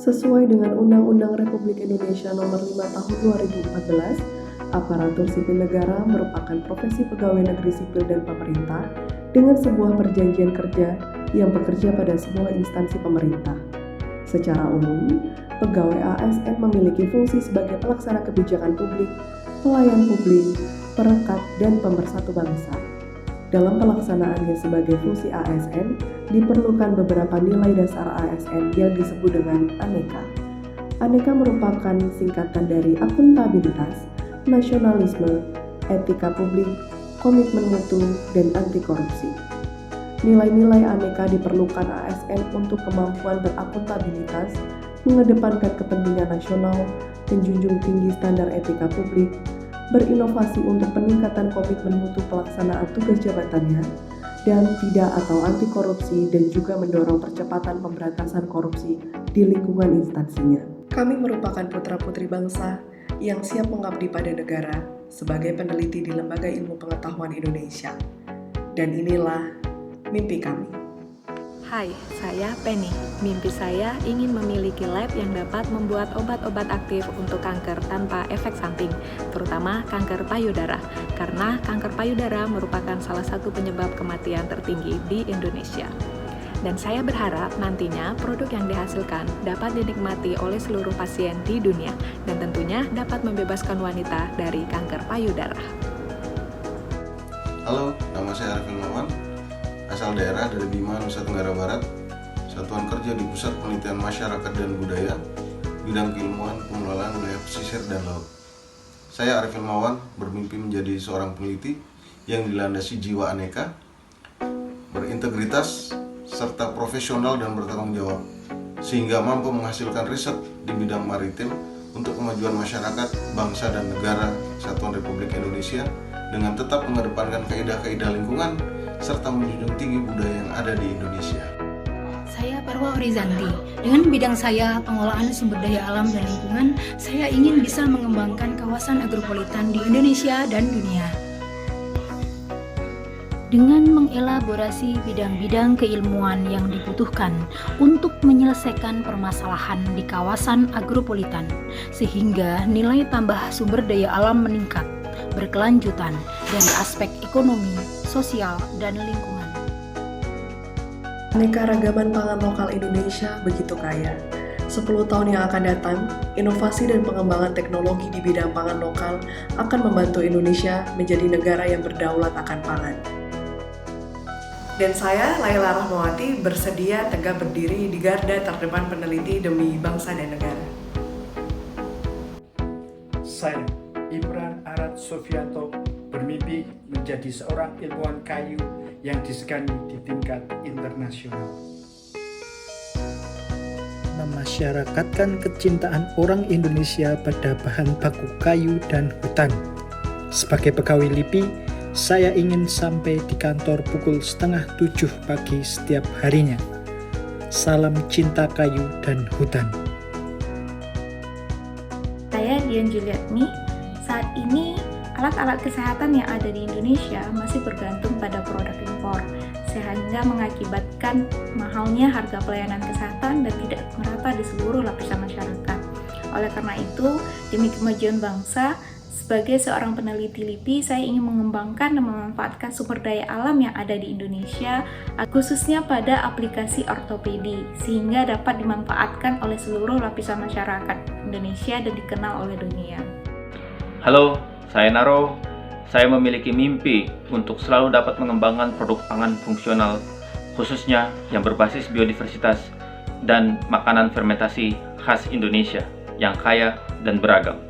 Sesuai dengan Undang-Undang Republik Indonesia Nomor 5 Tahun 2014, aparatur sipil negara merupakan profesi pegawai negeri sipil dan pemerintah dengan sebuah perjanjian kerja yang bekerja pada sebuah instansi pemerintah. Secara umum, pegawai ASN memiliki fungsi sebagai pelaksana kebijakan publik, pelayan publik, perekat, dan pemersatu bangsa. Dalam pelaksanaannya sebagai fungsi ASN, diperlukan beberapa nilai dasar ASN yang disebut dengan aneka. Aneka merupakan singkatan dari akuntabilitas, nasionalisme, etika publik, komitmen mutu, dan anti korupsi. Nilai-nilai aneka diperlukan ASN untuk kemampuan berakuntabilitas, mengedepankan kepentingan nasional, menjunjung tinggi standar etika publik, berinovasi untuk peningkatan komitmen mutu pelaksanaan tugas jabatannya, dan tidak atau anti korupsi, dan juga mendorong percepatan pemberantasan korupsi di lingkungan instansinya. Kami merupakan putra-putri bangsa yang siap mengabdi pada negara sebagai peneliti di Lembaga Ilmu Pengetahuan Indonesia. Dan inilah mimpi kami. Hai, saya Penny. Mimpi saya ingin memiliki lab yang dapat membuat obat-obat aktif untuk kanker tanpa efek samping, terutama kanker payudara, karena kanker payudara merupakan salah satu penyebab kematian tertinggi di Indonesia. Dan saya berharap nantinya produk yang dihasilkan dapat dinikmati oleh seluruh pasien di dunia, dan tentunya dapat membebaskan wanita dari kanker payudara. Halo, nama saya Arif Ilmawan, asal daerah dari Bima, Nusa Tenggara Barat, Satuan Kerja di Pusat Penelitian Masyarakat dan Budaya, bidang keilmuan pengelolaan wilayah pesisir dan laut. Saya Arif Ilmawan bermimpi menjadi seorang peneliti yang dilandasi jiwa aneka, berintegritas, serta profesional dan bertanggung jawab, sehingga mampu menghasilkan riset di bidang maritim untuk kemajuan masyarakat, bangsa, dan negara Kesatuan Republik Indonesia dengan tetap mengedepankan kaidah-kaidah lingkungan serta menjunjung tinggi budaya yang ada di Indonesia. Saya Parwa Horizanti. Dengan bidang saya, pengelolaan sumber daya alam dan lingkungan, saya ingin bisa mengembangkan kawasan agropolitan di Indonesia dan dunia. Dengan mengelaborasi bidang-bidang keilmuan yang dibutuhkan untuk menyelesaikan permasalahan di kawasan agropolitan, sehingga nilai tambah sumber daya alam meningkat, berkelanjutan dari aspek ekonomi, sosial, dan lingkungan. Aneka ragaman pangan lokal Indonesia begitu kaya. 10 tahun yang akan datang, inovasi dan pengembangan teknologi di bidang pangan lokal akan membantu Indonesia menjadi negara yang berdaulat akan pangan. Dan saya, Laila Rahmawati, bersedia tegak berdiri di garda terdepan peneliti demi bangsa dan negara. Saya, Imran Arad Sofianto, bermimpi menjadi seorang ilmuwan kayu yang disegani di tingkat internasional. Memasyarakatkan kecintaan orang Indonesia pada bahan baku kayu dan hutan. Sebagai pegawai LIPI, saya ingin sampai di kantor pukul 6:30 pagi setiap harinya. Salam cinta kayu dan hutan. Saya Dian Juliatni. Saat ini alat-alat kesehatan yang ada di Indonesia masih bergantung pada produk impor, sehingga mengakibatkan mahalnya harga pelayanan kesehatan dan tidak merata di seluruh lapisan masyarakat. Oleh karena itu, demi kemajuan bangsa, sebagai seorang peneliti LIPI, saya ingin mengembangkan dan memanfaatkan sumber daya alam yang ada di Indonesia, khususnya pada aplikasi ortopedi, sehingga dapat dimanfaatkan oleh seluruh lapisan masyarakat Indonesia dan dikenal oleh dunia. Halo, saya Naro. Saya memiliki mimpi untuk selalu dapat mengembangkan produk pangan fungsional, khususnya yang berbasis biodiversitas dan makanan fermentasi khas Indonesia yang kaya dan beragam.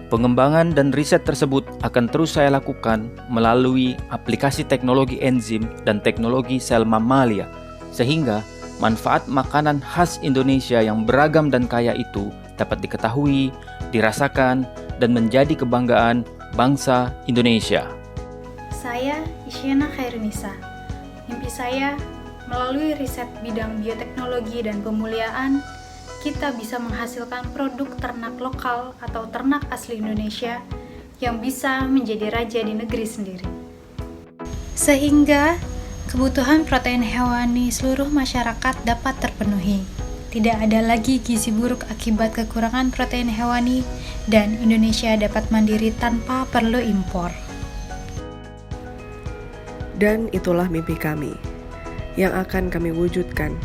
Pengembangan dan riset tersebut akan terus saya lakukan melalui aplikasi teknologi enzim dan teknologi sel mamalia, sehingga manfaat makanan khas Indonesia yang beragam dan kaya itu dapat diketahui, dirasakan, dan menjadi kebanggaan bangsa Indonesia. Saya Isyana Khairunisa. Mimpi saya, melalui riset bidang bioteknologi dan pemuliaan, kita bisa menghasilkan produk ternak lokal atau ternak asli Indonesia yang bisa menjadi raja di negeri sendiri. Sehingga kebutuhan protein hewani seluruh masyarakat dapat terpenuhi, tidak ada lagi gizi buruk akibat kekurangan protein hewani, dan Indonesia dapat mandiri tanpa perlu impor. Dan itulah mimpi kami yang akan kami wujudkan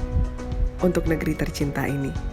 untuk negeri tercinta ini.